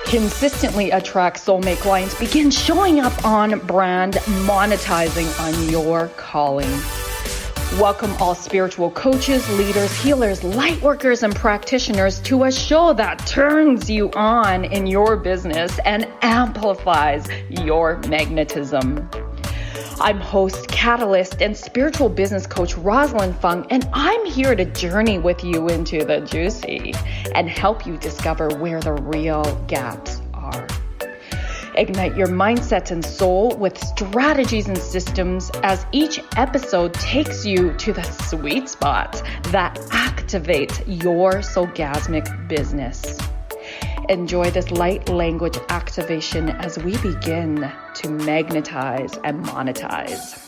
consistently attract soulmate clients, begin showing up on brand, monetizing on your calling. Welcome all spiritual coaches, leaders, healers, light workers, and practitioners to a show that turns you on in your business and amplifies your magnetism. I'm host, catalyst, and spiritual business coach Rosalyn Fung, and I'm here to journey with you into the juicy and help you discover where the real gaps are. Ignite your mindset and soul with strategies and systems as each episode takes you to the sweet spots that activate your soulgasmic business. Enjoy this light language activation as we begin to magnetize and monetize.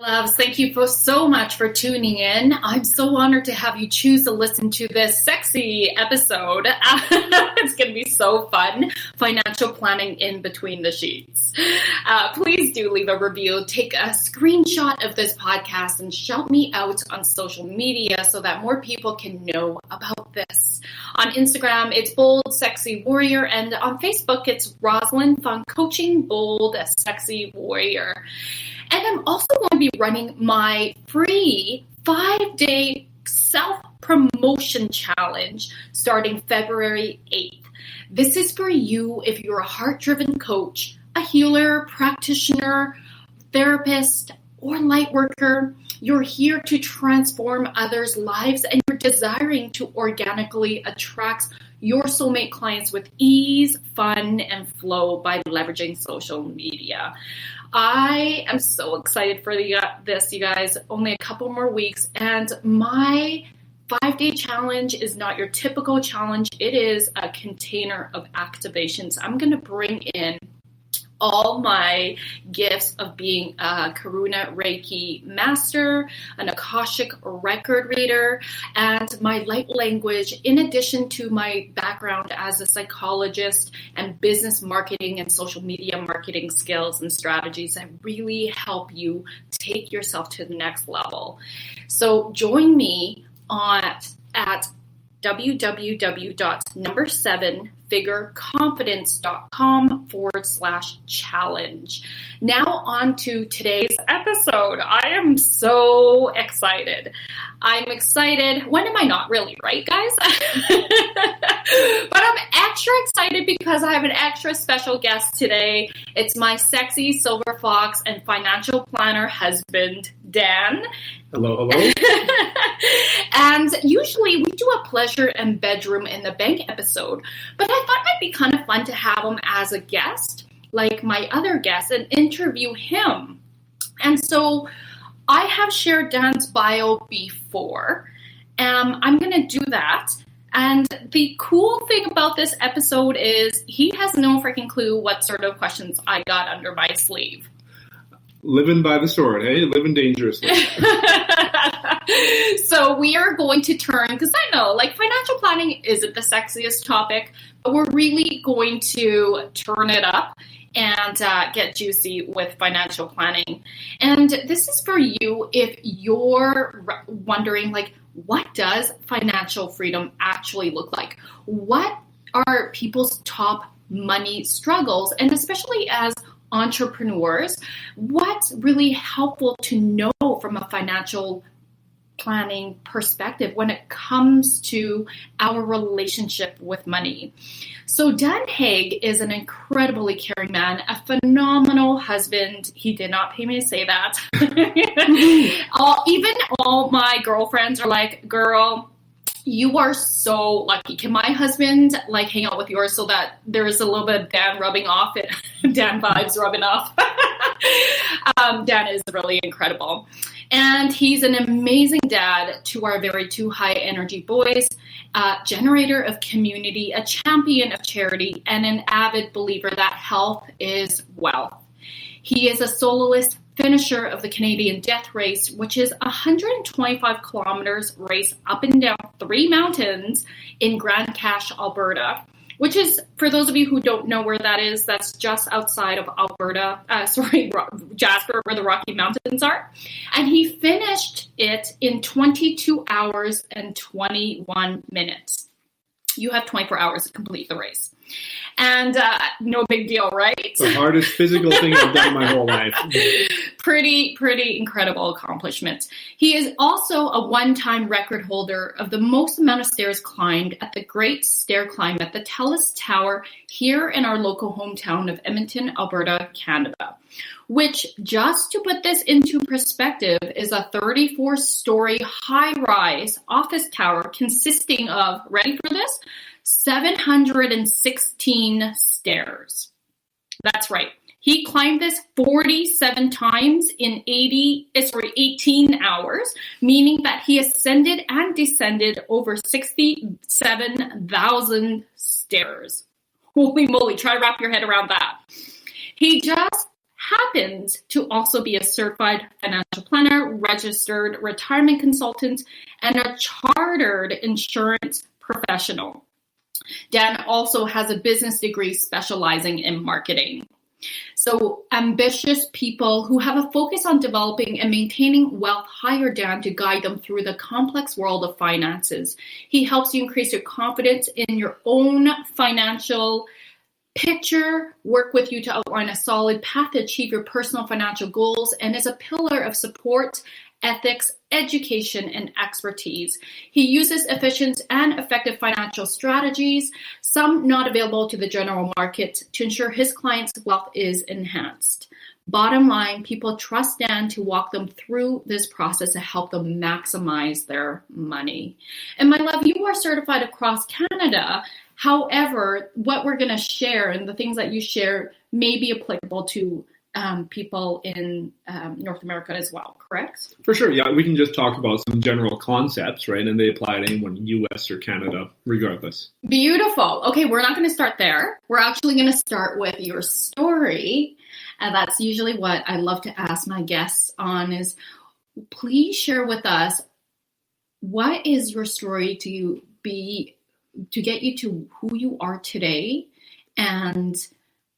Loves, thank you so much for tuning in. I'm so honored to have you choose to listen to this sexy episode. It's going to be so fun. Financial planning in between the sheets. Please do leave a review. Take a screenshot of this podcast and shout me out on social media so that more people can know about this. On Instagram, it's Bold Sexy Warrior, and on Facebook, it's Rosalyn Fung Coaching Bold Sexy Warrior. And I'm also going to be running my free 5-day self-promotion challenge starting February 8th. This is for you if you're a heart-driven coach, a healer, practitioner, therapist, or light worker. You're here to transform others' lives and you're desiring to organically attract your soulmate clients with ease, fun, and flow by leveraging social media. I am so excited for this, you guys. Only a couple more weeks, and my 5-day challenge is not your typical challenge. It is a container of activations. I'm going to bring in all my gifts of being a Karuna Reiki master, an Akashic record reader, and my light language, in addition to my background as a psychologist and business marketing and social media marketing skills and strategies that really help you take yourself to the next level. So join me at www.7figureconfidence.com/challenge. Now on to today's episode. I am so excited. I'm excited. When am I not really, right, guys? But I'm extra excited because I have an extra special guest today. It's my sexy silver fox and financial planner husband, Dan. Hello, hello. And usually we do a pleasure and bedroom in the bank episode, but I thought it might be kind of fun to have him as a guest, like my other guests, and interview him. And so I have shared Dan's bio before. I'm going to do that. And the cool thing about this episode is he has no freaking clue what sort of questions I got under my sleeve. Living by the sword, hey? Living dangerously. So we are going to turn, because I know, like, financial planning isn't the sexiest topic, but we're really going to turn it up and get juicy with financial planning. And this is for you if you're wondering, like, what does financial freedom actually look like? What are people's top money struggles? And especially as entrepreneurs, what's really helpful to know from a financial planning perspective when it comes to our relationship with money? So Dan Hague is an incredibly caring man, a phenomenal husband. He did not pay me to say that. Even all my girlfriends are like, girl, you are so lucky. Can my husband like hang out with yours so that there is a little bit of Dan rubbing off it, Dan vibes rubbing off? Dan is really incredible. And he's an amazing dad to our very two high energy boys, generator of community, a champion of charity, and an avid believer that health is wealth. He is a soloist, finisher of the Canadian Death Race, which is a 125 kilometers race up and down 3 mountains in Grande Cache, Alberta. which is, for those of you who don't know where that is, that's just outside of Alberta, Jasper, where the Rocky Mountains are. And he finished it in 22 hours and 21 minutes. You have 24 hours to complete the race. And no big deal, right? It's the hardest physical thing I've done my whole life. Pretty incredible accomplishment. He is also a one-time record holder of the most amount of stairs climbed at the Great Stair Climb at the Telus Tower here in our local hometown of Edmonton, Alberta, Canada. Which, just to put this into perspective, is a 34-story high-rise office tower consisting of, ready for this, 716 stairs. That's right. He climbed this 47 times in 18 hours, meaning that he ascended and descended over 67,000 stairs. Holy moly, try to wrap your head around that. He just happens to also be a certified financial planner, registered retirement consultant, and a chartered insurance professional. Dan also has a business degree specializing in marketing. So ambitious people who have a focus on developing and maintaining wealth hire Dan to guide them through the complex world of finances. He helps you increase your confidence in your own financial picture, work with you to outline a solid path to achieve your personal financial goals, and is a pillar of support, ethics, education, and expertise. He uses efficient and effective financial strategies, some not available to the general market, to ensure his clients' wealth is enhanced. Bottom line, people trust Dan to walk them through this process to help them maximize their money. And my love, you are certified across Canada. However, what we're going to share and the things that you share may be applicable to people in North America as well, correct? For sure, yeah. We can just talk about some general concepts, right? And they apply to anyone in U.S. or Canada, regardless. Beautiful. Okay, we're not going to start there. We're actually going to start with your story. And that's usually what I love to ask my guests on is, please share with us, what is your story to get you to who you are today and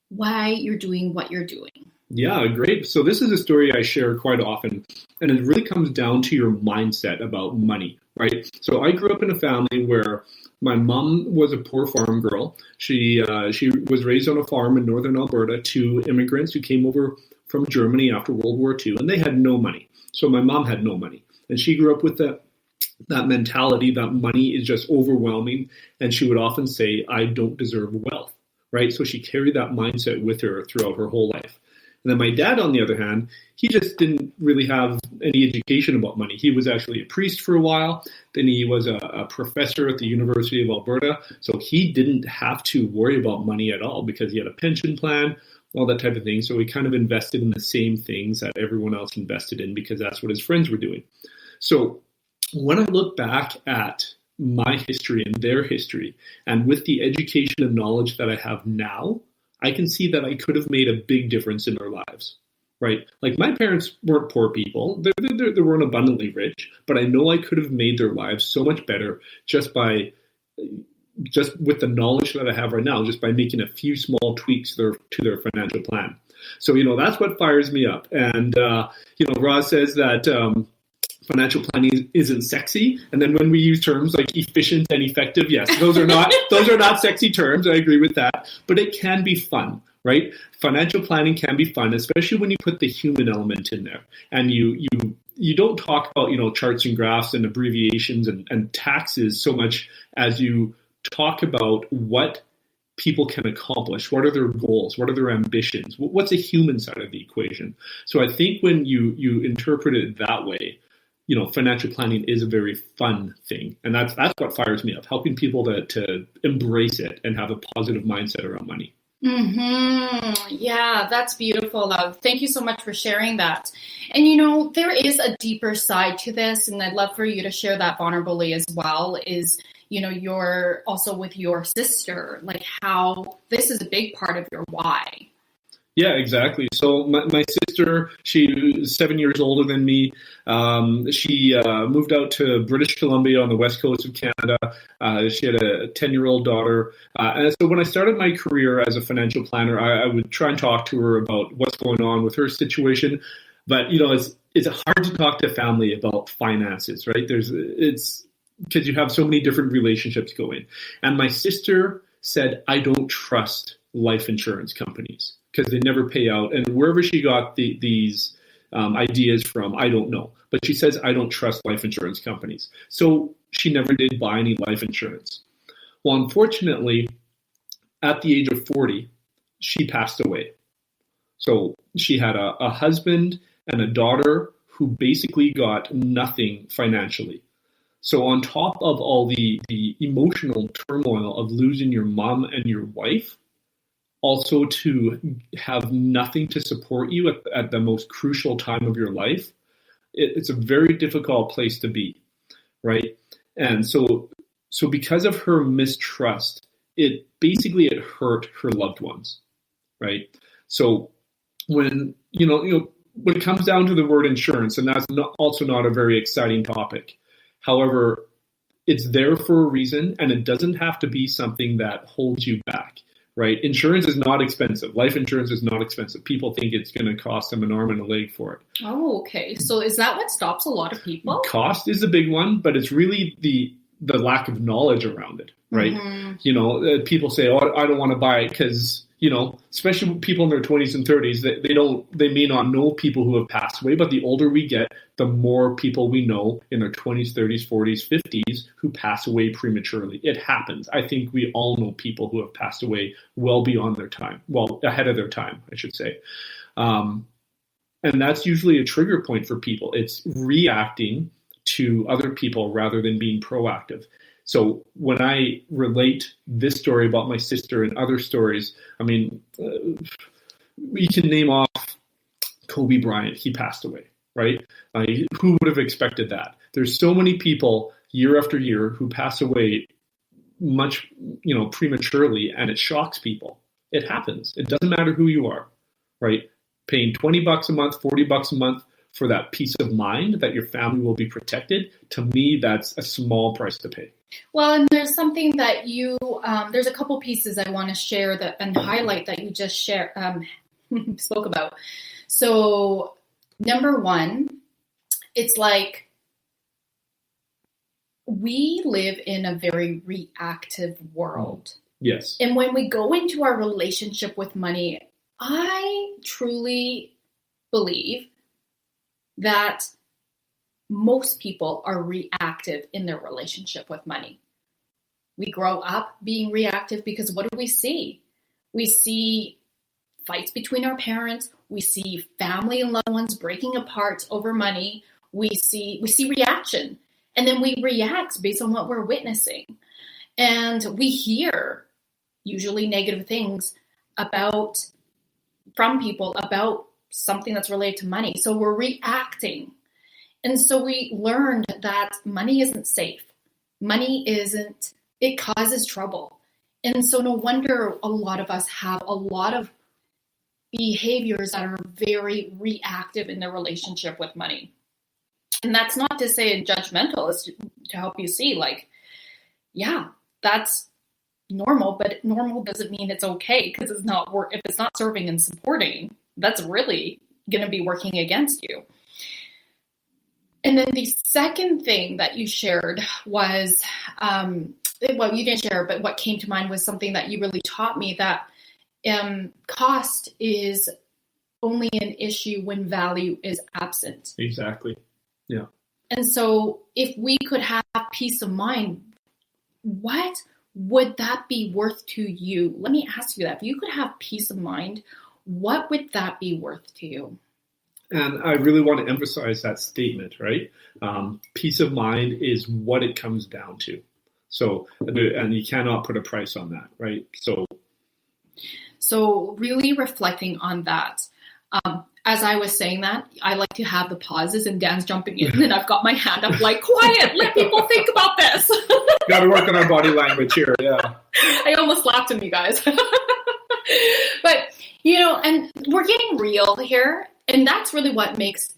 why you're doing what you're doing? Yeah, great. So this is a story I share quite often, and it really comes down to your mindset about money, right? So I grew up in a family where my mom was a poor farm girl. She was raised on a farm in northern Alberta to immigrants who came over from Germany after World War II, and they had no money. So my mom had no money, and she grew up with that mentality that money is just overwhelming, and she would often say, I don't deserve wealth, right? So she carried that mindset with her throughout her whole life. And then my dad, on the other hand, he just didn't really have any education about money. He was actually a priest for a while. Then he was a professor at the University of Alberta. So he didn't have to worry about money at all because he had a pension plan, all that type of thing. So he kind of invested in the same things that everyone else invested in because that's what his friends were doing. So when I look back at my history and their history, and with the education and knowledge that I have now, I can see that I could have made a big difference in their lives, right? Like my parents weren't poor people. They weren't abundantly rich, but I know I could have made their lives so much better just with the knowledge that I have right now, just by making a few small tweaks to their financial plan. So, that's what fires me up. And, Roz says that financial planning isn't sexy. And then when we use terms like efficient and effective, yes, those are not sexy terms. I agree with that. But it can be fun, right? Financial planning can be fun, especially when you put the human element in there. And you don't talk about, charts and graphs and abbreviations and taxes so much as you talk about what people can accomplish. What are their goals? What are their ambitions? What's the human side of the equation? So I think when you interpret it that way, financial planning is a very fun thing. And that's what fires me up, helping people to embrace it and have a positive mindset around money. Mm-hmm. Yeah, that's beautiful, love. Thank you so much for sharing that. And, there is a deeper side to this, and I'd love for you to share that vulnerably as well, is, you're also with your sister, like how this is a big part of your why. Yeah, exactly. So my sister, she was 7 years older than me. She moved out to British Columbia on the west coast of Canada. She had a 10-year-old daughter. And so when I started my career as a financial planner, I would try and talk to her about what's going on with her situation. But, it's hard to talk to family about finances, right? It's because you have so many different relationships going. And my sister said, I don't trust life insurance companies because they never pay out. And wherever she got these ideas from, I don't know. But she says, I don't trust life insurance companies. So she never did buy any life insurance. Well, unfortunately, at the age of 40, she passed away. So she had a husband and a daughter who basically got nothing financially. So on top of all the emotional turmoil of losing your mom and your wife, also to have nothing to support you at the most crucial time of your life, it's a very difficult place to be, right? And so because of her mistrust, it hurt her loved ones, right? So when it comes down to the word insurance, and that's also not a very exciting topic. However, it's there for a reason, and it doesn't have to be something that holds you back. Right? Insurance is not expensive. Life insurance is not expensive. People think it's going to cost them an arm and a leg for it. Oh, okay. So is that what stops a lot of people? Cost is a big one, but it's really the lack of knowledge around it, right? Mm-hmm. People say, oh, I don't want to buy it because, especially people in their 20s and 30s, they may not know people who have passed away, but the older we get, the more people we know in their 20s, 30s, 40s, 50s who pass away prematurely. It happens. I think we all know people who have passed away well beyond their time, well, ahead of their time, I should say. And that's usually a trigger point for people. It's reacting to other people rather than being proactive. So when I relate this story about my sister and other stories, we can name off Kobe Bryant. He passed away, right? Who would have expected that? There's so many people year after year who pass away much, prematurely, and it shocks people. It happens. It doesn't matter who you are, right? Paying $20 a month, $40 a month for that peace of mind that your family will be protected, to me, that's a small price to pay. Well, and there's something that there's a couple pieces I want to share and highlight that you just spoke about. So, number one, it's like we live in a very reactive world. Yes. And when we go into our relationship with money, I truly believe that most people are reactive in their relationship with money. We grow up being reactive because what do we see? We see fights between our parents. We see family and loved ones breaking apart over money. We see reaction, and then we react based on what we're witnessing. And we hear usually negative things from people about something that's related to money. So we're reacting. And so we learned that money isn't safe. It causes trouble. And so no wonder a lot of us have a lot of behaviors that are very reactive in their relationship with money. And that's not to say judgmental, it's to help you see, that's normal, but normal doesn't mean it's okay, because if it's not serving and supporting, that's really going to be working against you. And then the second thing that you shared was, you didn't share, but what came to mind was something that you really taught me, that cost is only an issue when value is absent. Exactly. Yeah. And so if we could have peace of mind, what would that be worth to you? Let me ask you that. If you could have peace of mind, what would that be worth to you? And I really want to emphasize that statement, right? Peace of mind is what it comes down to. So, and you cannot put a price on that, right? So really reflecting on that. As I was saying that, I like to have the pauses and Dan's jumping in, and I've got my hand up like, quiet, let people think about this. Got to work on our body language here, yeah. I almost laughed at you guys. But, and we're getting real here. And that's really what makes,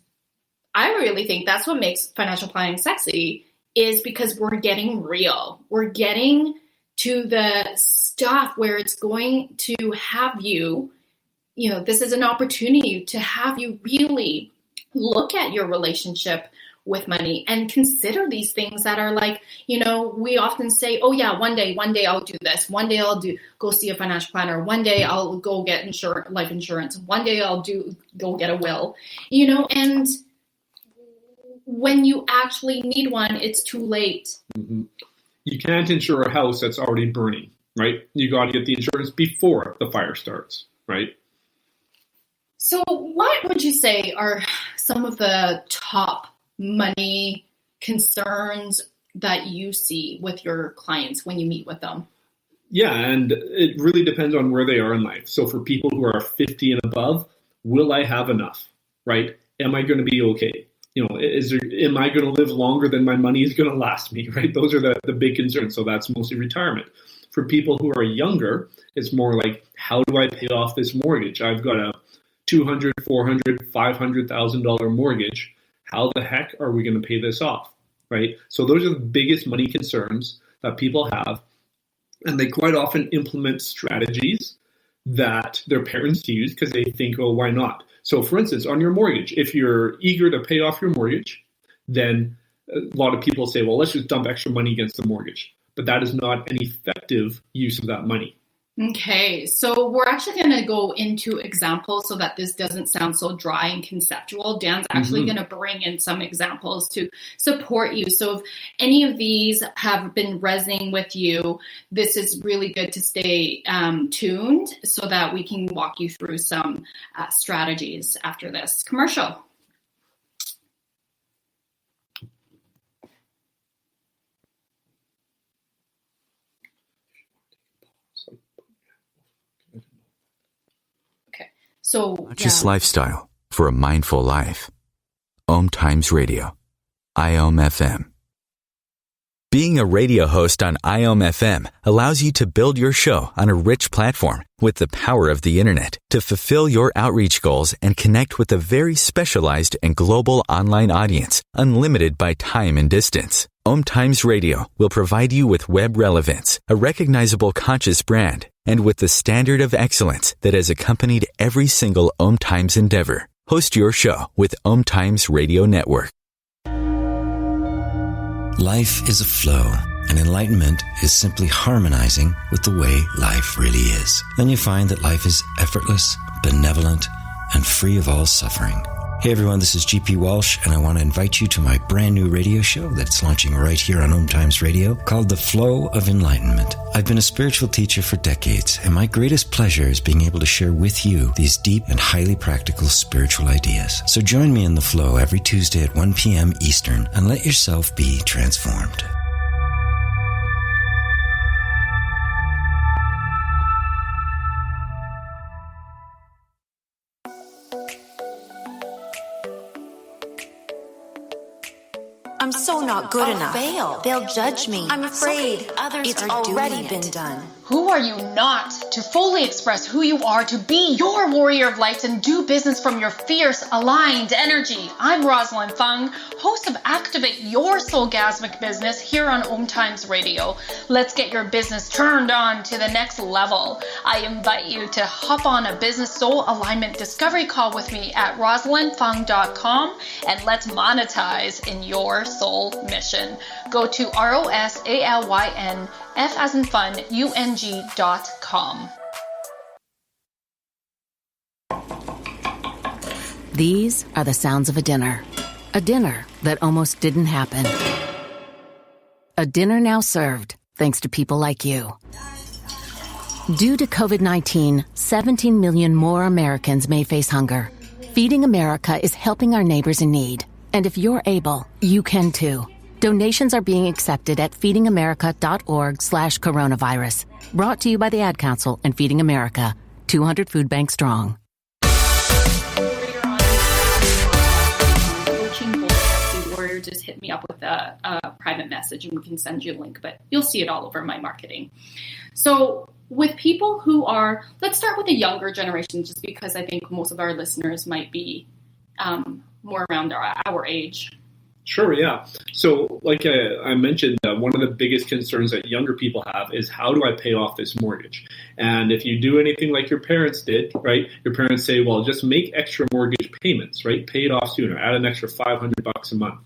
I really think that's what makes financial planning sexy, is because we're getting real. We're getting to the stuff where it's going to have you, this is an opportunity to have you really look at your relationship with money and consider these things that are like, we often say, oh yeah, one day I'll do this. One day I'll go see a financial planner. One day I'll go get life insurance. One day I'll go get a will, and when you actually need one, it's too late. Mm-hmm. You can't insure a house that's already burning, right? You got to get the insurance before the fire starts, right? So what would you say are some of the top money concerns that you see with your clients when you meet with them? Yeah, and it really depends on where they are in life. So for people who are 50 and above, will I have enough, right? Am I going to be okay? Am I going to live longer than my money is going to last me, right? Those are the big concerns. So that's mostly retirement. For people who are younger, it's more like, how do I pay off this mortgage? I've got a $200,000, $400,000, $500,000 mortgage. How the heck are we going to pay this off, right? So those are the biggest money concerns that people have. And they quite often implement strategies that their parents use because they think, oh, why not? So for instance, on your mortgage, if you're eager to pay off your mortgage, then a lot of people say, well, let's just dump extra money against the mortgage. But that is not an effective use of that money. Okay, so we're actually going to go into examples so that this doesn't sound so dry and conceptual. Dan's actually going to bring in some examples to support you. So if any of these have been resonating with you, this is really good to stay tuned so that we can walk you through some strategies after this commercial. Conscious lifestyle for a mindful life. OMTimes Radio. IOM FM. Being a radio host on IOM FM allows you to build your show on a rich platform with the power of the internet to fulfill your outreach goals and connect with a very specialized and global online audience, unlimited by time and distance. OMTimes Radio will provide you with web relevance, a recognizable conscious brand, and with the standard of excellence that has accompanied every single OMTimes endeavor. Host your show with OMTimes Radio Network. Life is a flow, and enlightenment is simply harmonizing with the way life really is. Then you find that life is effortless, benevolent, and free of all suffering. Hey everyone, this is GP Walsh, and I want to invite you to my brand new radio show that's launching right here on OMTimes Radio called The Flow of Enlightenment. I've been a spiritual teacher for decades, and my greatest pleasure is being able to share with you these deep and highly practical spiritual ideas. So join me in The Flow every Tuesday at 1 p.m. Eastern and let yourself be transformed. I'm so not good enough. Fail. They'll judge me. I'm afraid so others it's are already doing been it. done. Who are you not to fully express who you are, to be your warrior of light and do business from your fierce, aligned energy? I'm Rosalyn Fung, host of Activate Your Soulgasmic Business here on OMTimes Radio. Let's get your business turned on to the next level. I invite you to hop on a business soul alignment discovery call with me at rosalynfung.com and let's monetize in your soul mission. Go to ROSALYN F as in fun, UNG.com. These are the sounds of a dinner. A dinner that almost didn't happen. A dinner now served, thanks to people like you. Due to COVID-19, 17 million more Americans may face hunger. Feeding America is helping our neighbors in need. And if you're able, you can too. Donations are being accepted at feedingamerica.org/coronavirus. Brought to you by the Ad Council and Feeding America, 200 food banks strong. Warrior, just hit me up with a private message and we can send you a link, but you'll see it all over my marketing. So with people who are, let's start with the younger generation, just because I think most of our listeners might be more around our age. Sure, yeah. So like I mentioned, one of the biggest concerns that younger people have is, how do I pay off this mortgage? And if you do anything like your parents did, right, your parents say, well, just make extra mortgage payments, right? Pay it off sooner, add an extra $500 a month.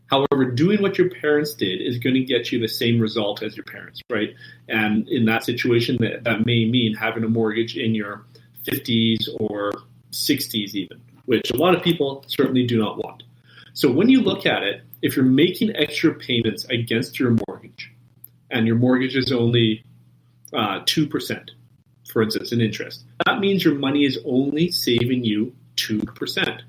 However, doing what your parents did is going to get you the same result as your parents, right? And in that situation, that may mean having a mortgage in your 50s or 60s even, which a lot of people certainly do not want. So when you look at it, if you're making extra payments against your mortgage, and your mortgage is only 2%, for instance, in interest, that means your money is only saving you 2%.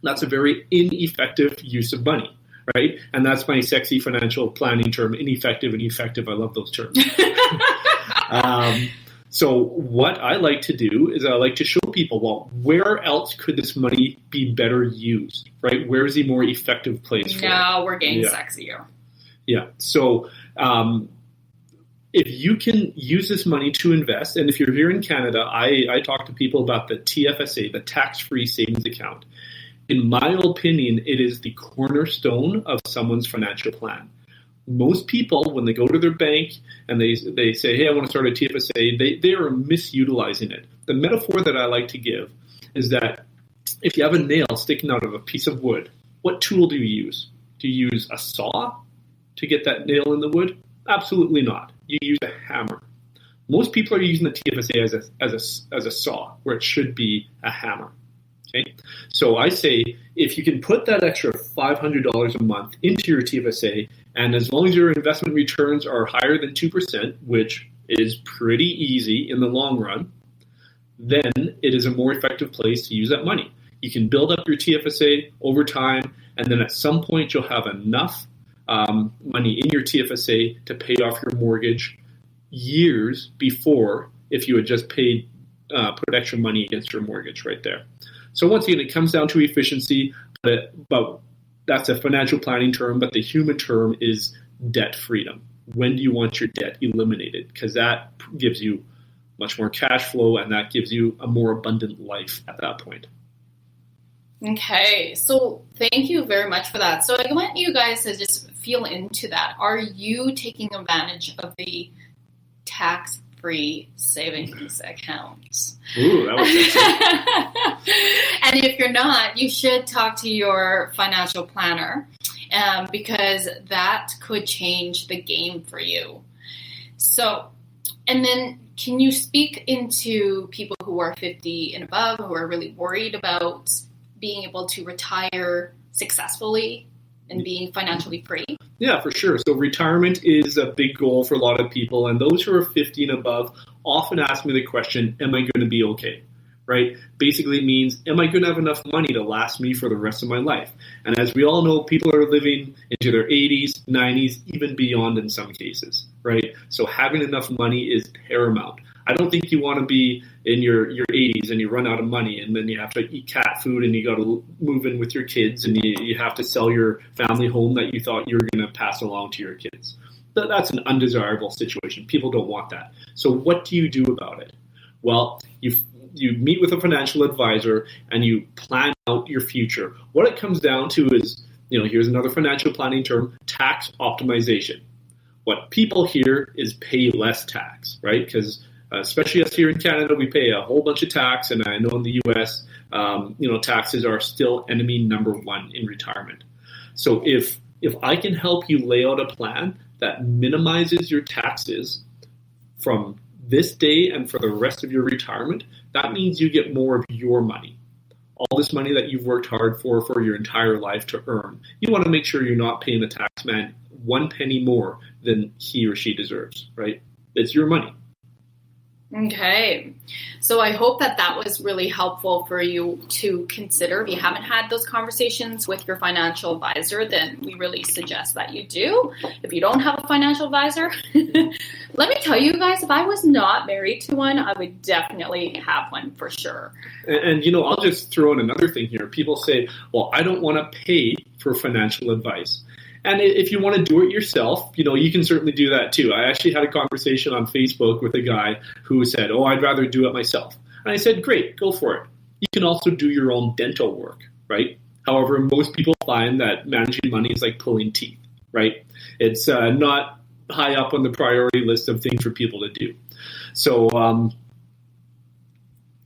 That's a very ineffective use of money, right? And that's my sexy financial planning term, ineffective and effective. I love those terms. So what I like to do is I like to show people, well, where else could this money be better used, right? Where is the more effective place for it? Now we're getting sexier. Yeah. So if you can use this money to invest, and if you're here in Canada, I talk to people about the TFSA, the tax-free savings account. In my opinion, it is the cornerstone of someone's financial plan. Most people, when they go to their bank and they say, hey, I want to start a TFSA, they are misutilizing it. The metaphor that I like to give is that if you have a nail sticking out of a piece of wood, what tool do you use? Do you use a saw to get that nail in the wood? Absolutely not. You use a hammer. Most people are using the TFSA as a saw, where it should be a hammer. Okay, so I say, if you can put that extra $500 a month into your TFSA, and as long as your investment returns are higher than 2%, which is pretty easy in the long run, then it is a more effective place to use that money. You can build up your TFSA over time, and then at some point you'll have enough money in your TFSA to pay off your mortgage years before, if you had just put extra money against your mortgage right there. So once again, it comes down to efficiency, but that's a financial planning term, but the human term is debt freedom. When do you want your debt eliminated? Because that gives you much more cash flow, and that gives you a more abundant life at that point. Okay, so thank you very much for that. So I want you guys to just feel into that. Are you taking advantage of the tax-free savings accounts? Ooh, that was sexy. And if you're not, you should talk to your financial planner, because that could change the game for you. So, and then can you speak into people who are 50 and above, who are really worried about being able to retire successfully and being financially free? Yeah, for sure. So retirement is a big goal for a lot of people, and those who are 50 and above often ask me the question, am I going to be okay? Right? Basically it means, am I going to have enough money to last me for the rest of my life? And as we all know, people are living into their 80s, 90s, even beyond in some cases, right? So having enough money is paramount. I don't think you want to be in your 80s and you run out of money and then you have to eat cat food and you got to move in with your kids and you have to sell your family home that you thought you were going to pass along to your kids. That's an undesirable situation. People don't want that. So what do you do about it? Well, you meet with a financial advisor and you plan out your future. What it comes down to is, here's another financial planning term, tax optimization. What people hear is pay less tax, right? Because especially us here in Canada, we pay a whole bunch of tax, and I know in the U.S., taxes are still enemy number one in retirement. So if I can help you lay out a plan that minimizes your taxes from this day and for the rest of your retirement, that means you get more of your money. All this money that you've worked hard for your entire life to earn. You want to make sure you're not paying the tax man 1 penny more than he or she deserves, right? It's your money. Okay. So I hope that was really helpful for you to consider. If you haven't had those conversations with your financial advisor, then we really suggest that you do. If you don't have a financial advisor, let me tell you guys, if I was not married to one, I would definitely have one for sure. And I'll just throw in another thing here. People say, well, I don't want to pay for financial advice. And if you want to do it yourself, you can certainly do that too. I actually had a conversation on Facebook with a guy who said, I'd rather do it myself. And I said, great, go for it. You can also do your own dental work, right? However, most people find that managing money is like pulling teeth, right? It's not high up on the priority list of things for people to do. So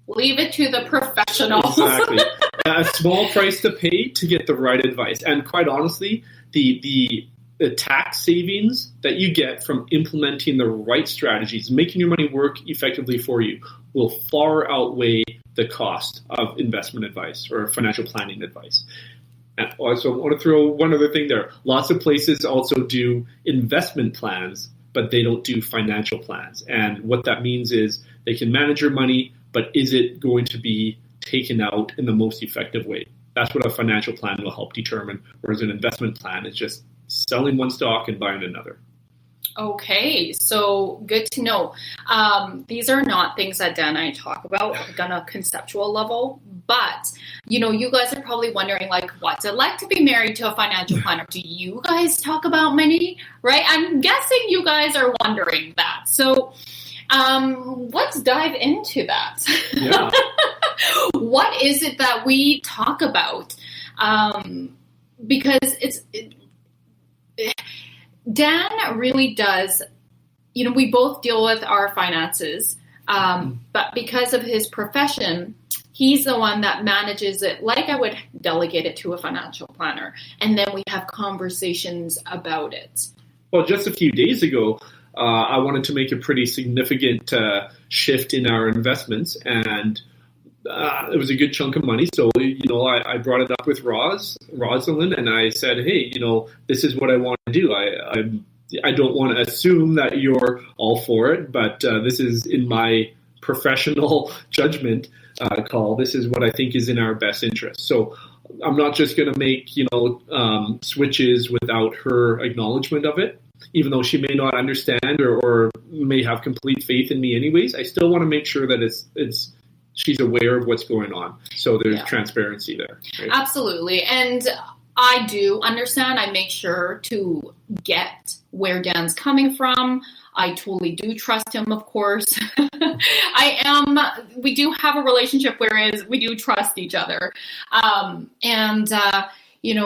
leave it to the professionals. Exactly. A small price to pay to get the right advice. And quite honestly, the tax savings that you get from implementing the right strategies, making your money work effectively for you, will far outweigh the cost of investment advice or financial planning advice. And also, I want to throw one other thing there. Lots of places also do investment plans, but they don't do financial plans. And what that means is they can manage your money, but is it going to be taken out in the most effective way? That's what a financial plan will help determine, whereas an investment plan is just selling one stock and buying another. Okay, so good to know. These are not things that Dan and I talk about on a conceptual level, but, you guys are probably wondering, what's it like to be married to a financial planner? Do you guys talk about money, right? I'm guessing you guys are wondering that. So let's dive into that. Yeah. What is it that we talk about? Because Dan really does, we both deal with our finances, but because of his profession, he's the one that manages it like I would delegate it to a financial planner. And then we have conversations about it. Well, just a few days ago, I wanted to make a pretty significant shift in our investments, and it was a good chunk of money. So, I brought it up with Rosalyn, and I said, hey, this is what I want to do. I don't want to assume that you're all for it, but this is in my professional judgment call. This is what I think is in our best interest. So I'm not just going to make, switches without her acknowledgement of it. Even though she may not understand or may have complete faith in me anyways, I still want to make sure that she's aware of what's going on. So there's transparency there. Right? Absolutely. And I do understand. I make sure to get where Dan's coming from. I totally do trust him, of course. We do have a relationship whereas we do trust each other.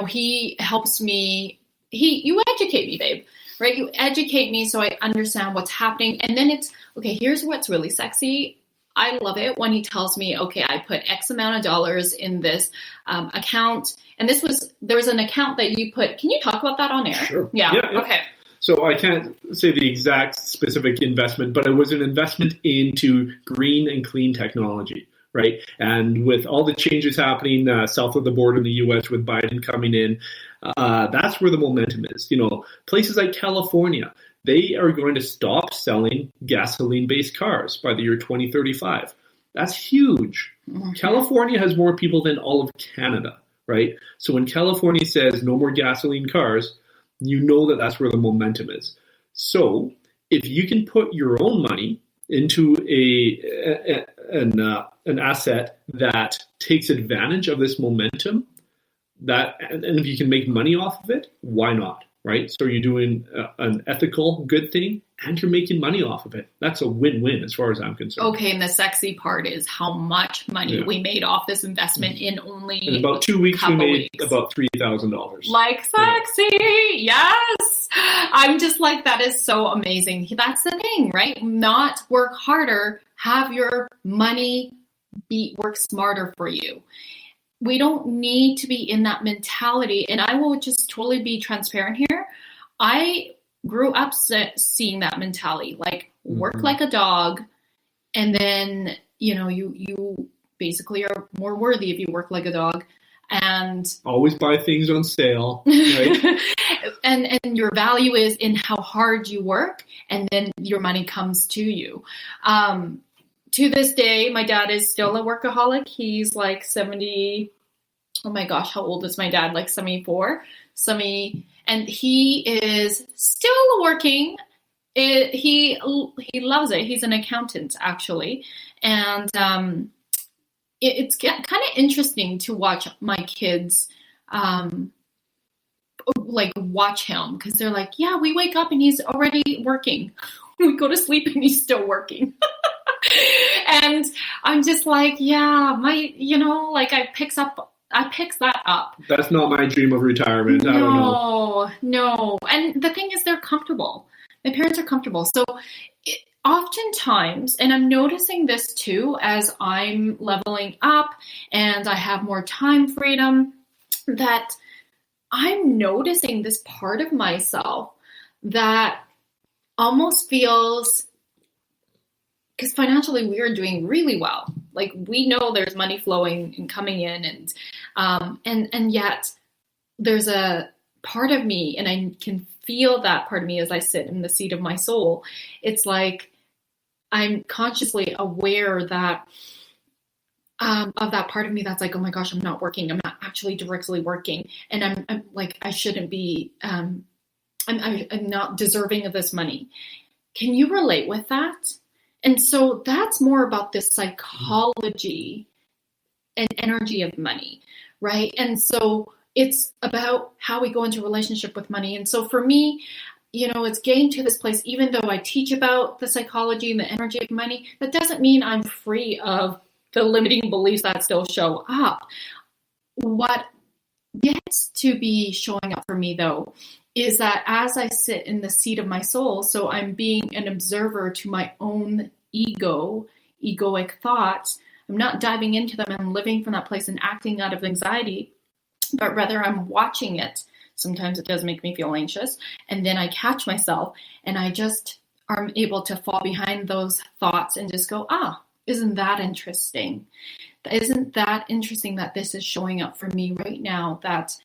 He helps me. You educate me, babe. Right? You educate me so I understand what's happening. And then it's, okay, here's what's really sexy. I love it when he tells me, okay, I put X amount of dollars in this account. And there was an account that you put. Can you talk about that on air? Sure. Yeah. Okay. So I can't say the exact specific investment, but it was an investment into green and clean technology. Right. And with all the changes happening south of the border in the U.S. with Biden coming in, that's where the momentum is. Places like California, they are going to stop selling gasoline-based cars by the year 2035. That's huge. Mm-hmm. California has more people than all of Canada, right? So when California says no more gasoline cars, that's where the momentum is. So if you can put your own money into an asset that takes advantage of this momentum, and if you can make money off of it, why not? Right? So you're doing an ethical good thing and you're making money off of it. That's a win-win as far as I'm concerned. Okay, and the sexy part is how much money we made off this investment in only in about 2 weeks. We made about $3,000. Like sexy, yes. I'm just like, that is so amazing. That's the thing, right? Not work harder, have your money work smarter for you. We don't need to be in that mentality. And I will just totally be transparent here. I grew up seeing that mentality, like work like a dog. And then, you basically are more worthy if you work like a dog. And always buy things on sale. Right? and your value is in how hard you work. And then your money comes to you. To this day, my dad is still a workaholic. He's like 70. Oh my gosh, how old is my dad? Like 74, and he is still working. He loves it. He's an accountant, actually, and it's kind of interesting to watch my kids like watch him because they're like, yeah, we wake up and he's already working. We go to sleep and he's still working. And I'm just like, yeah, I picks that up. That's not my dream of retirement. I don't know. No. And the thing is, they're comfortable. My parents are comfortable. So oftentimes, and I'm noticing this too, as I'm leveling up and I have more time freedom, that I'm noticing this part of myself that almost feels, because financially we are doing really well. Like we know there's money flowing and coming in, and yet there's a part of me, and I can feel that part of me as I sit in the seat of my soul. It's like I'm consciously aware that of that part of me that's like, oh my gosh, I'm not working. I'm not actually directly working, and I'm like, I shouldn't be. I'm not deserving of this money. Can you relate with that? And so that's more about this psychology and energy of money, right? And so it's about how we go into a relationship with money. And so for me, it's getting to this place, even though I teach about the psychology and the energy of money, that doesn't mean I'm free of the limiting beliefs that still show up. What gets to be showing up for me, though, is that as I sit in the seat of my soul, so I'm being an observer to my own egoic thoughts, I'm not diving into them and living from that place and acting out of anxiety, but rather I'm watching it. Sometimes it does make me feel anxious. And then I catch myself and I just am able to fall behind those thoughts and just go, isn't that interesting? Isn't that interesting that this is showing up for me right now, that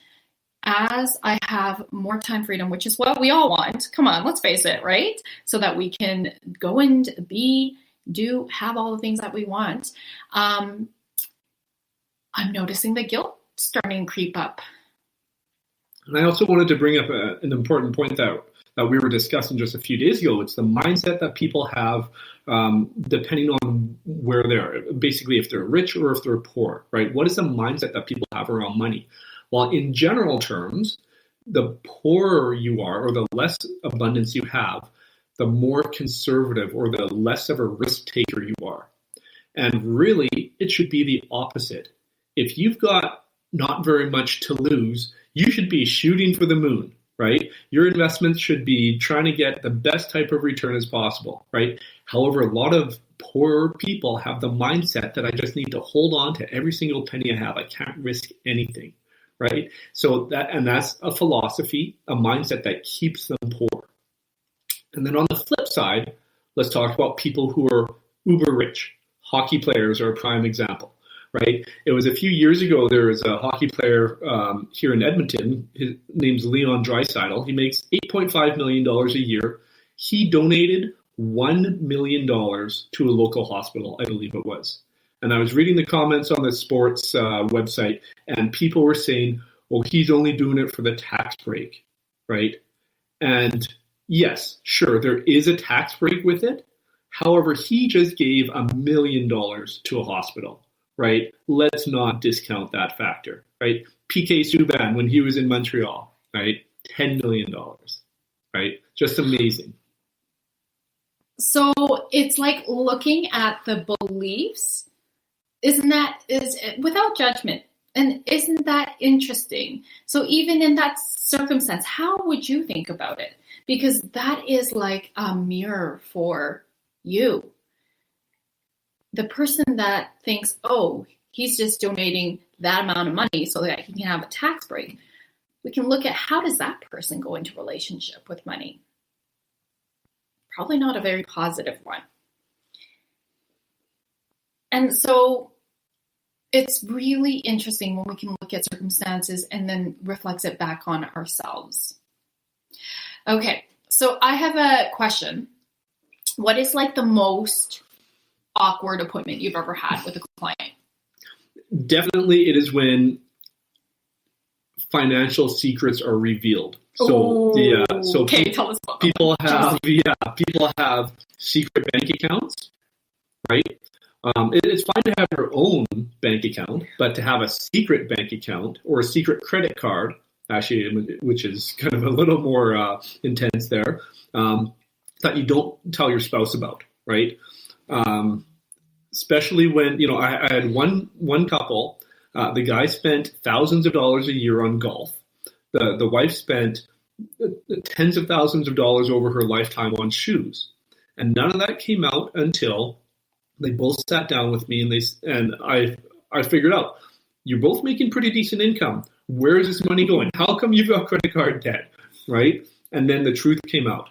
as I have more time freedom, which is what we all want, come on, let's face it, right? So that we can go and have all the things that we want. I'm noticing the guilt starting to creep up. And I also wanted to bring up an important point that we were discussing just a few days ago. It's the mindset that people have depending on where they are. Basically, if they're rich or if they're poor, right? What is the mindset that people have around money? Well, in general terms, the poorer you are or the less abundance you have, the more conservative or the less of a risk taker you are. And really, it should be the opposite. If you've got not very much to lose, you should be shooting for the moon, right? Your investments should be trying to get the best type of return as possible, right? However, a lot of poorer people have the mindset that I just need to hold on to every single penny I have. I can't risk anything. Right? So that's a philosophy, a mindset that keeps them poor. And then on the flip side, let's talk about people who are uber rich. Hockey players are a prime example, right? It was a few years ago, there was a hockey player here in Edmonton. His name's Leon Draisaitl. He makes $8.5 million a year. He donated $1 million to a local hospital, I believe it was. And I was reading the comments on the sports website, and people were saying, well, he's only doing it for the tax break, right? And yes, sure, there is a tax break with it. However, he just gave $1 million to a hospital, right? Let's not discount that factor, right? PK Subban, when he was in Montreal, right? $10 million, right? Just amazing. So it's like looking at the beliefs. Is without judgment. And isn't that interesting? So even in that circumstance, how would you think about it? Because that is like a mirror for you. The person that thinks, oh, he's just donating that amount of money so that he can have a tax break. We can look at how does that person go into relationship with money? Probably not a very positive one. And so it's really interesting when we can look at circumstances and then reflect it back on ourselves. Okay, so I have a question. What is like the most awkward appointment you've ever had with a client? Definitely it is when financial secrets are revealed. So tell us about people have secret bank accounts, right? It's fine to have your own bank account, but to have a secret bank account or a secret credit card, actually, which is kind of a little more intense there, that you don't tell your spouse about, right? Especially when, I had one couple, the guy spent thousands of dollars a year on golf. The wife spent tens of thousands of dollars over her lifetime on shoes. And none of that came out until they both sat down with me and I figured out, you're both making pretty decent income. Where is this money going? How come you've got credit card debt, right? And then the truth came out.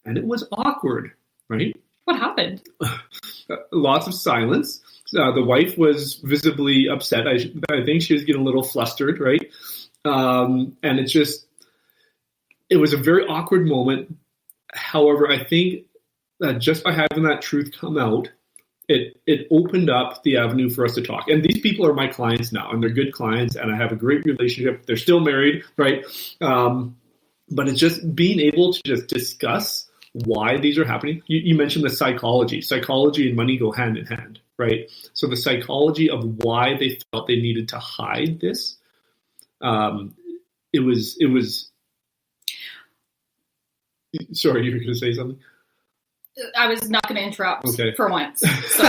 And it was awkward, right? What happened? Lots of silence. The wife was visibly upset. I think she was getting a little flustered, right? And it was a very awkward moment. However, I think that just by having that truth come out, it opened up the avenue for us to talk. And these people are my clients now, and they're good clients, and I have a great relationship. They're still married, right? But it's just being able to just discuss why these are happening. You mentioned the psychology. Psychology and money go hand in hand, right? So the psychology of why they felt they needed to hide this, it was. Sorry, you were going to say something? I was not going to interrupt for once. So.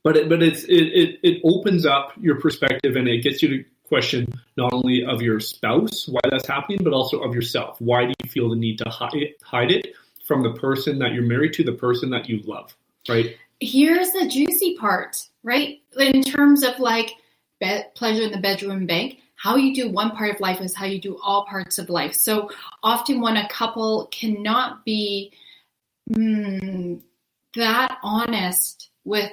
But it opens up your perspective, and it gets you to question not only of your spouse, why that's happening, but also of yourself. Why do you feel the need to hide it from the person that you're married to, the person that you love, right? Here's the juicy part, right? In terms of like pleasure in the bedroom bank, how you do one part of life is how you do all parts of life. So often when a couple cannot be that honest with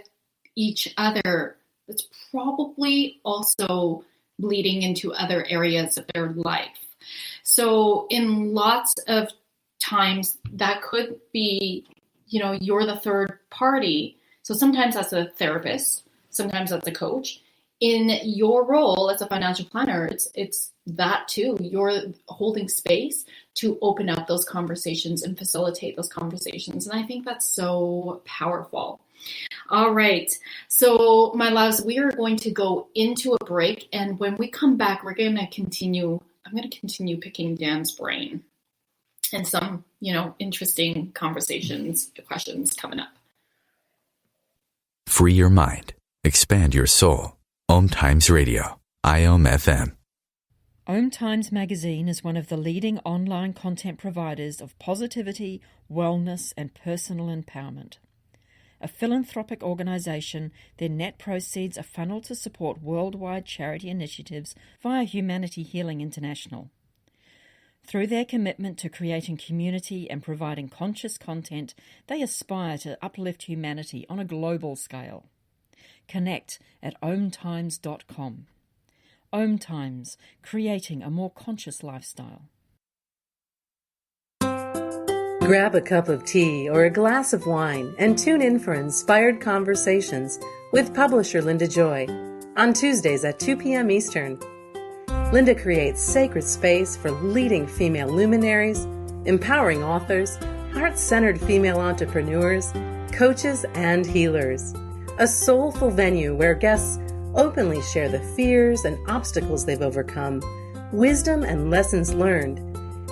each other, it's probably also bleeding into other areas of their life. So in lots of times that could be, you're the third party. So sometimes as a therapist, sometimes as a coach. In your role as a financial planner, it's that too. You're holding space to open up those conversations and facilitate those conversations. And I think that's so powerful. All right. So my loves, we are going to go into a break. And when we come back, I'm going to continue picking Dan's brain and some, interesting conversations, questions coming up. Free your mind. Expand your soul. OMTimes Radio. IOM-FM. OMTimes magazine is one of the leading online content providers of positivity, wellness, and personal empowerment. A philanthropic organisation, their net proceeds are funneled to support worldwide charity initiatives via Humanity Healing International. Through their commitment to creating community and providing conscious content, they aspire to uplift humanity on a global scale. Connect at OMTimes.com. OMTimes, creating a more conscious lifestyle. Grab a cup of tea or a glass of wine and tune in for inspired conversations with publisher Linda Joy on Tuesdays at 2 p.m. Eastern. Linda creates sacred space for leading female luminaries, empowering authors, heart-centered female entrepreneurs, coaches, and healers. A soulful venue where guests openly share the fears and obstacles they've overcome, wisdom and lessons learned,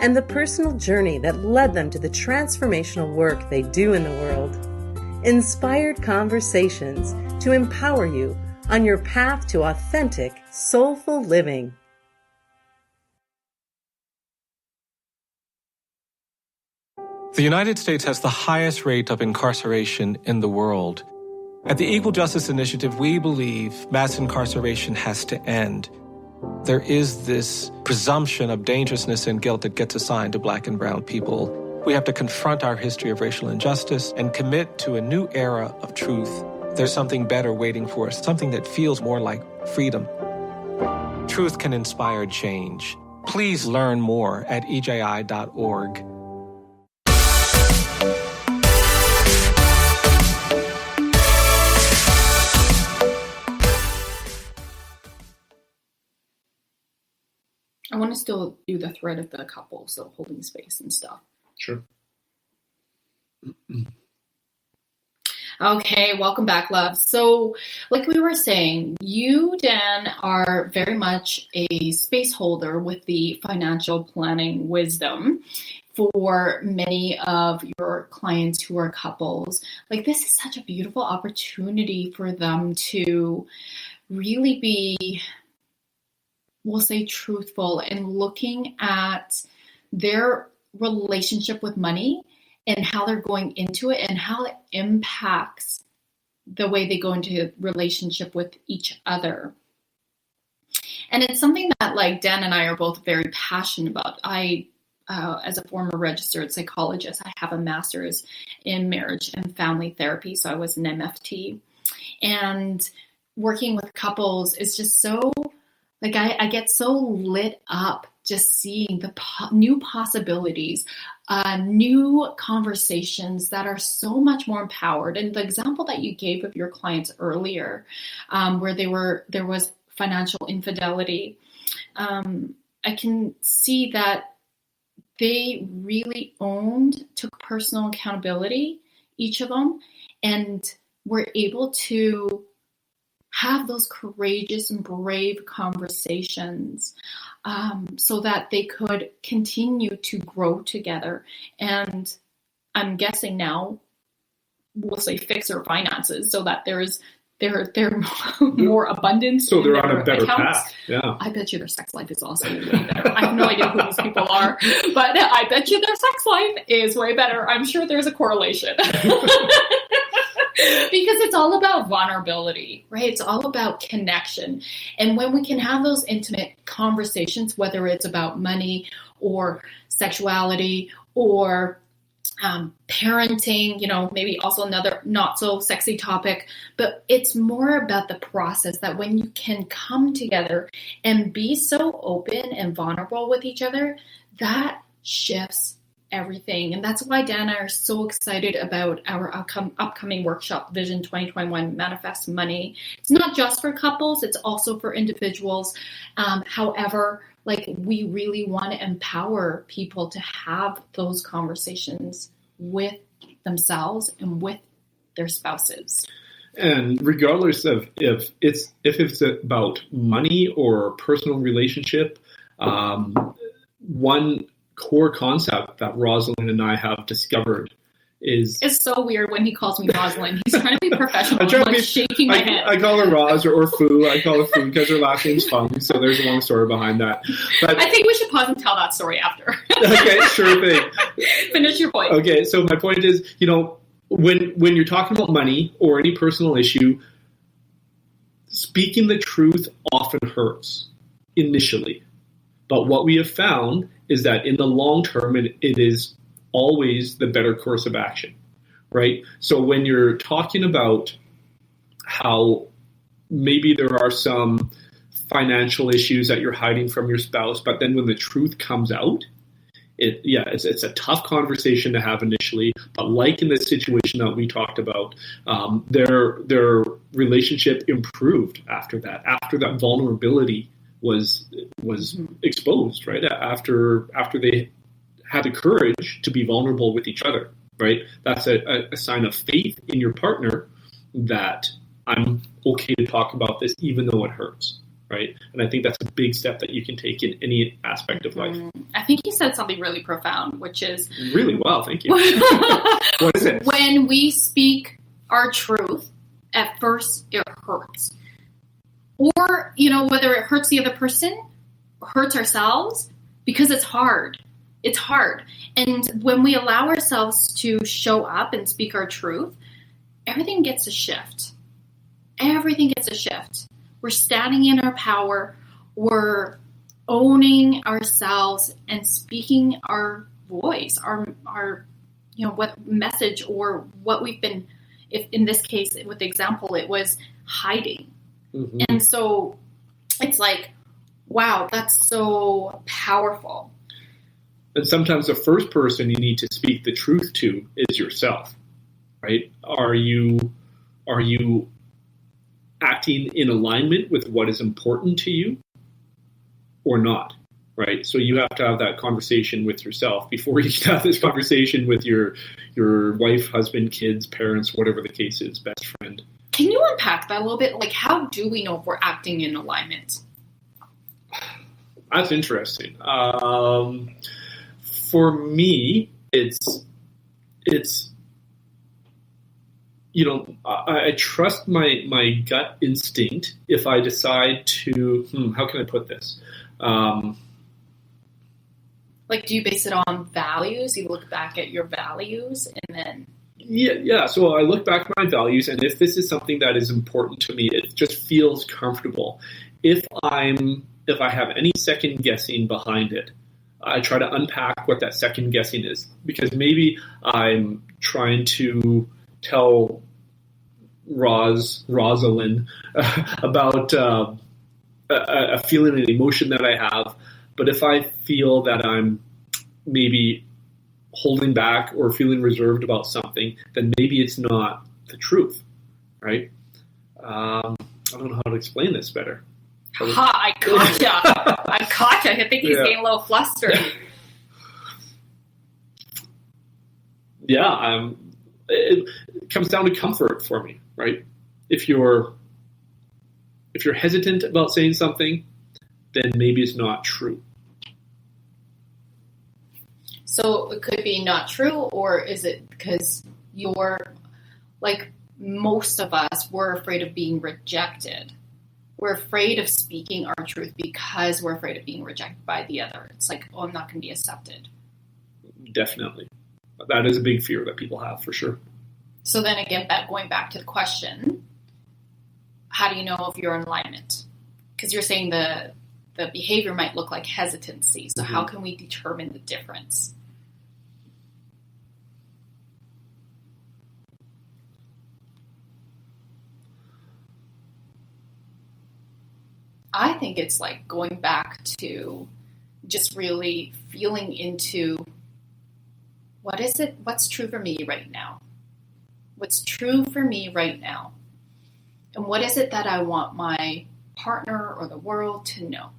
and the personal journey that led them to the transformational work they do in the world. Inspired conversations to empower you on your path to authentic, soulful living. The United States has the highest rate of incarceration in the world. At the Equal Justice Initiative, we believe mass incarceration has to end. There is this presumption of dangerousness and guilt that gets assigned to Black and brown people. We have to confront our history of racial injustice and commit to a new era of truth. There's something better waiting for us, something that feels more like freedom. Truth can inspire change. Please learn more at eji.org. I want to still do the thread of the couple, so holding space and stuff. Sure. Okay, welcome back, love. So, like we were saying, you, Dan, are very much a space holder with the financial planning wisdom for many of your clients who are couples. Like, this is such a beautiful opportunity for them to really be, we'll say, truthful and looking at their relationship with money and how they're going into it and how it impacts the way they go into a relationship with each other. And it's something that, like, Dan and I are both very passionate about. I, as a former registered psychologist, I have a master's in marriage and family therapy, so I was an MFT. And working with couples is just so, like, I get so lit up just seeing the new possibilities, new conversations that are so much more empowered. And the example that you gave of your clients earlier, where there was financial infidelity, I can see that they really took personal accountability, each of them, and were able to have those courageous and brave conversations so that they could continue to grow together. And I'm guessing now, we'll say, fix their finances so that they're more abundant. So they're on a better path. Yeah. I bet you their sex life is also way better. I have no idea who these people are, but I bet you their sex life is way better. I'm sure there's a correlation. Because it's all about vulnerability, right? It's all about connection. And when we can have those intimate conversations, whether it's about money or sexuality or parenting, maybe also another not so sexy topic, but it's more about the process that when you can come together and be so open and vulnerable with each other, that shifts everything. And that's why Dan and I are so excited about our upcoming workshop, Vision 2021 Manifest Money. It's not just for couples, it's also for individuals. However, like, we really want to empower people to have those conversations with themselves and with their spouses. And regardless of if it's about money or personal relationship, one core concept that Rosalyn and I have discovered is... It's so weird when he calls me Rosalyn. He's trying to be professional. I'm shaking my head. I call her Roz or Fu. I call her Fu because her last name's Fung, so there's a long story behind that. But I think we should pause and tell that story after. Okay, sure thing. Finish your point. Okay, so my point is, when you're talking about money or any personal issue, speaking the truth often hurts initially. But what we have found is that in the long term, it is always the better course of action, right? So when you're talking about how maybe there are some financial issues that you're hiding from your spouse, but then when the truth comes out, it's a tough conversation to have initially. But like in this situation that we talked about, their relationship improved after that vulnerability was exposed, right? After they had the courage to be vulnerable with each other, right? That's a sign of faith in your partner that I'm okay to talk about this even though it hurts, right? And I think that's a big step that you can take in any aspect of life. I think you said something really profound, which is... Really well, thank you. What is it? When we speak our truth, at first it hurts. Or, whether it hurts the other person, hurts ourselves, because it's hard. It's hard. And when we allow ourselves to show up and speak our truth, everything gets a shift. Everything gets a shift. We're standing in our power. We're owning ourselves and speaking our voice, our what message or what we've been, if in this case, with the example, it was hiding. Mm-hmm. And so it's like, wow, that's so powerful. And sometimes the first person you need to speak the truth to is yourself, right? Are you acting in alignment with what is important to you or not? right? So you have to have that conversation with yourself before you can have this conversation with your wife, husband, kids, parents, whatever the case is, best friend. Can you unpack that a little bit? Like, how do we know if we're acting in alignment? That's interesting. For me, it's I trust my gut instinct if I decide to, how can I put this? Like, do you base it on values? You look back at your values and then... Yeah. So I look back at my values, and if this is something that is important to me, it just feels comfortable. If I have any second guessing behind it, I try to unpack what that second guessing is, because maybe I'm trying to tell Rosalyn about a feeling and emotion that I have. But if I feel that I'm maybe holding back or feeling reserved about something, then maybe it's not the truth, right? I don't know how to explain this better. I gotcha. I think he's getting a little flustered. It comes down to comfort for me, right? If you're hesitant about saying something, then maybe it's not true. So it could be not true, or is it because you're, like most of us, we're afraid of being rejected. We're afraid of speaking our truth because we're afraid of being rejected by the other. It's like, oh, I'm not going to be accepted. Definitely. That is a big fear that people have, for sure. So then again, going back to the question, how do you know if you're in alignment? Because you're saying the behavior might look like hesitancy. So how can we determine the difference? I think it's like going back to just really feeling into what's true for me right now? What's true for me right now? And what is it that I want my partner or the world to know?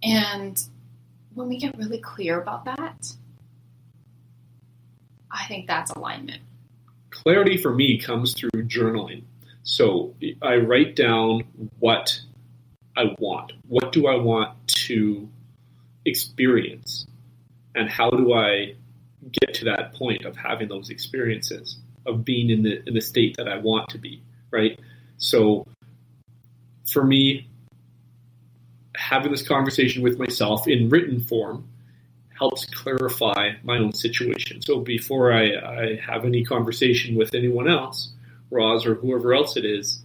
And when we get really clear about that, I think that's alignment. Clarity for me comes through journaling. So I write down what I want. What do I want to experience? And how do I get to that point of having those experiences, of being in the state that I want to be, right? So for me, having this conversation with myself in written form helps clarify my own situation. So before I have any conversation with anyone else, Roz or whoever else it is,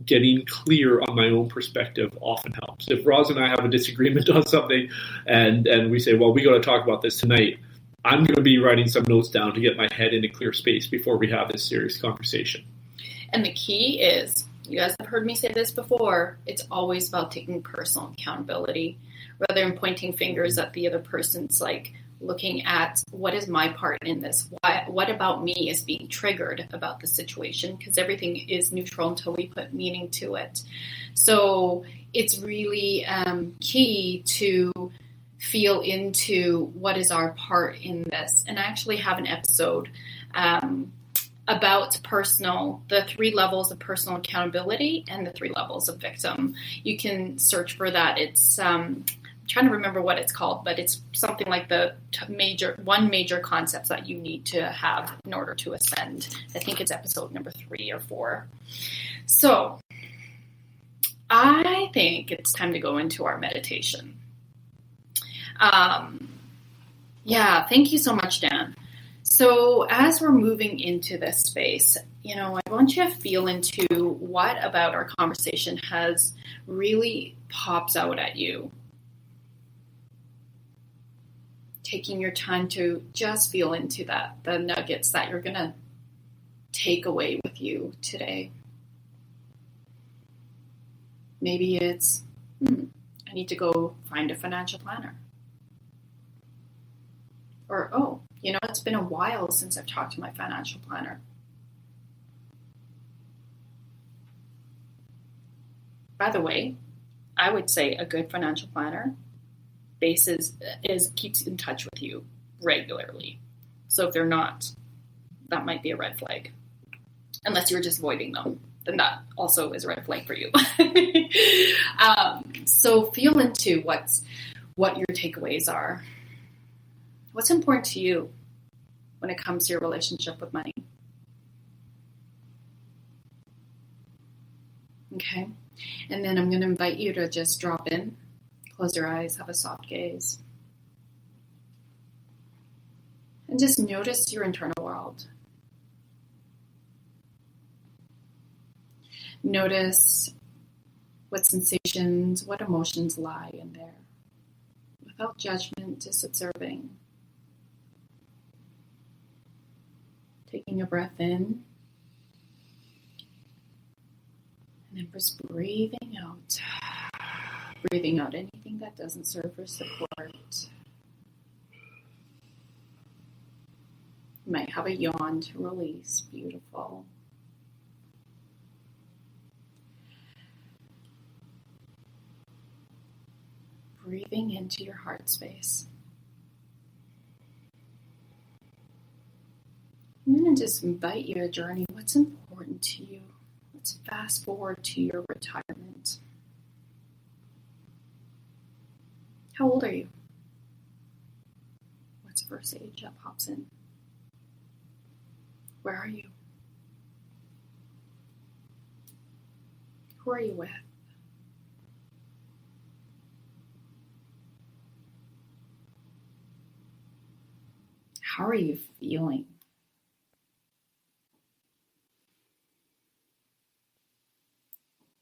getting clear on my own perspective often helps. If Roz and I have a disagreement on something and we say, well, we got to talk about this tonight, I'm going to be writing some notes down to get my head in a clear space before we have this serious conversation. And the key is, you guys have heard me say this before, it's always about taking personal accountability rather than pointing fingers at the other person's, like looking at what is my part in this? What about me is being triggered about the situation? Because everything is neutral until we put meaning to it. So it's really key to feel into what is our part in this. And I actually have an episode about the 3 levels of personal accountability and the 3 levels of victim. You can search for that. It's I'm trying to remember what it's called, but it's something like the major concepts that you need to have in order to ascend. I think it's episode number 3 or 4. So I think it's time to go into our meditation. Thank you so much, Dan. So as we're moving into this space, I want you to feel into what about our conversation has really pops out at you. Taking your time to just feel into that, the nuggets that you're going to take away with you today. Maybe it's, I need to go find a financial planner. Or, it's been a while since I've talked to my financial planner. By the way, I would say a good financial planner base keeps in touch with you regularly. So if they're not, that might be a red flag. Unless you're just avoiding them, then that also is a red flag for you. So feel into what your takeaways are. What's important to you when it comes to your relationship with money? Okay. And then I'm going to invite you to just drop in, close your eyes, have a soft gaze. And just notice your internal world. Notice what sensations, what emotions lie in there. Without judgment, just observing. Taking a breath in. And then just breathing out. Breathing out anything that doesn't serve or support. You might have a yawn to release. Beautiful. Breathing into your heart space. I'm going to just invite you to journey what's important to you. Let's fast forward to your retirement. How old are you? What's the first age that pops in? Where are you? Who are you with? How are you feeling?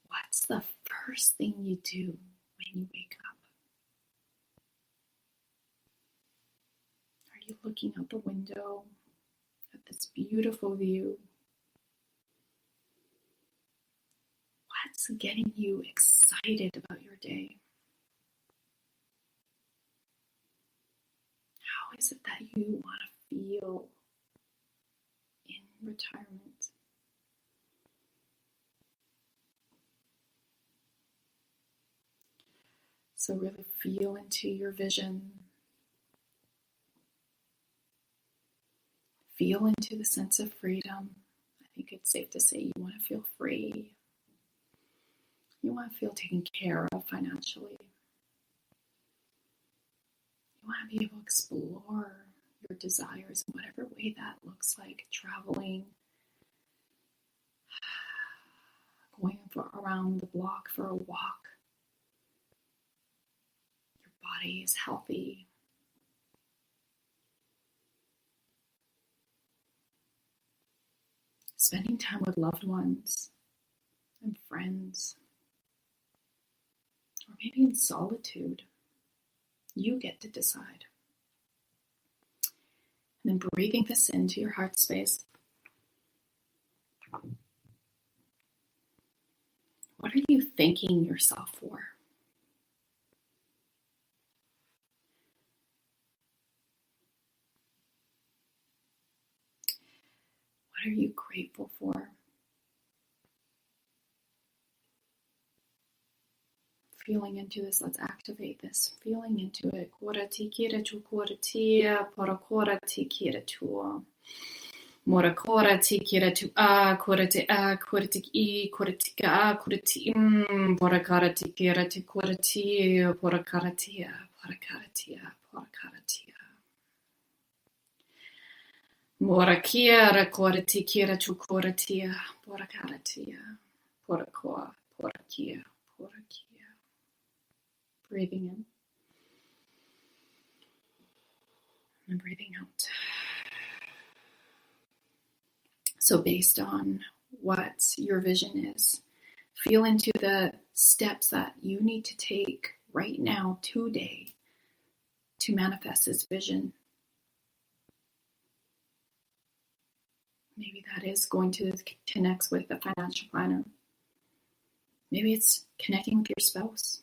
What's the first thing you do when you wake up? Are you looking out the window at this beautiful view? What's getting you excited about your day? How is it that you want to feel in retirement? So really feel into your vision. Feel into the sense of freedom. I think it's safe to say you want to feel free. You want to feel taken care of financially. You want to be able to explore your desires in whatever way that looks like. Traveling, going around the block for a walk. Your body is healthy. Spending time with loved ones and friends. Or maybe in solitude. You get to decide. And then breathing this into your heart space. What are you thanking yourself for? What are you grateful for? Feeling into this, let's activate this. Feeling into it. Kora tikira tu kora tia, para kora tikira tu. Mora kora tikira tu kora te kora ti kora tika kora ti para kara tikira tu kora tia, para kara tia, para kara tia, para kara tia. Mora kira kora tikira tu kora tia, para kara tia, para kora, para kia, para kia. Breathing in and breathing out. So based on what your vision is, feel into the steps that you need to take right now, today, to manifest this vision. Maybe that is going to connect with a financial planner. Maybe it's connecting with your spouse.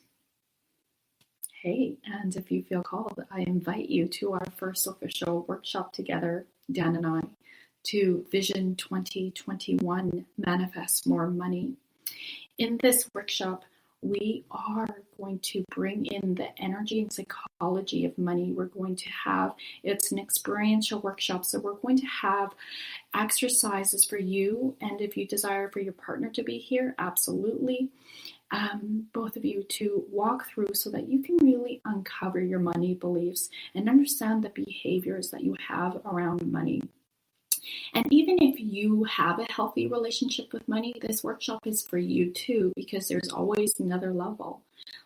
Hey, and if you feel called, I invite you to our first official workshop together, Dan and I, to Vision 2021, Manifest More Money. In this workshop, we are going to bring in the energy and psychology of money. We're going to have, it's an experiential workshop, so we're going to have exercises for you, and if you desire for your partner to be here, absolutely. Both of you to walk through so that you can really uncover your money beliefs and understand the behaviors that you have around money. And even if you have a healthy relationship with money, this workshop is for you too, because there's always another level.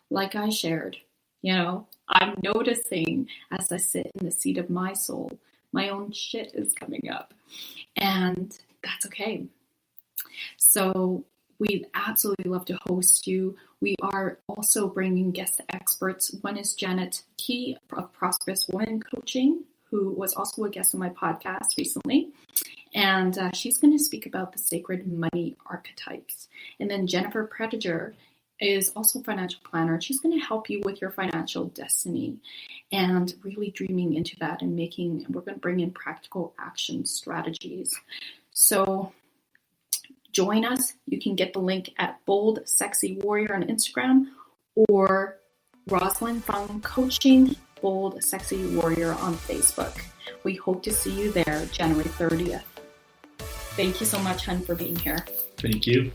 Like I shared, I'm noticing as I sit in the seat of my soul, my own shit is coming up, and that's okay. So we'd absolutely love to host you. We are also bringing guest experts. One is Janet Key of Prosperous Woman Coaching, who was also a guest on my podcast recently. And she's going to speak about the sacred money archetypes. And then Jennifer Prediger is also a financial planner. She's going to help you with your financial destiny and really dreaming into that and we're going to bring in practical action strategies. So join us. You can get the link at Bold Sexy Warrior on Instagram or Rosalyn Fung Coaching, Bold Sexy Warrior on Facebook. We hope to see you there January 30th. Thank you so much, Hun, for being here. Thank you.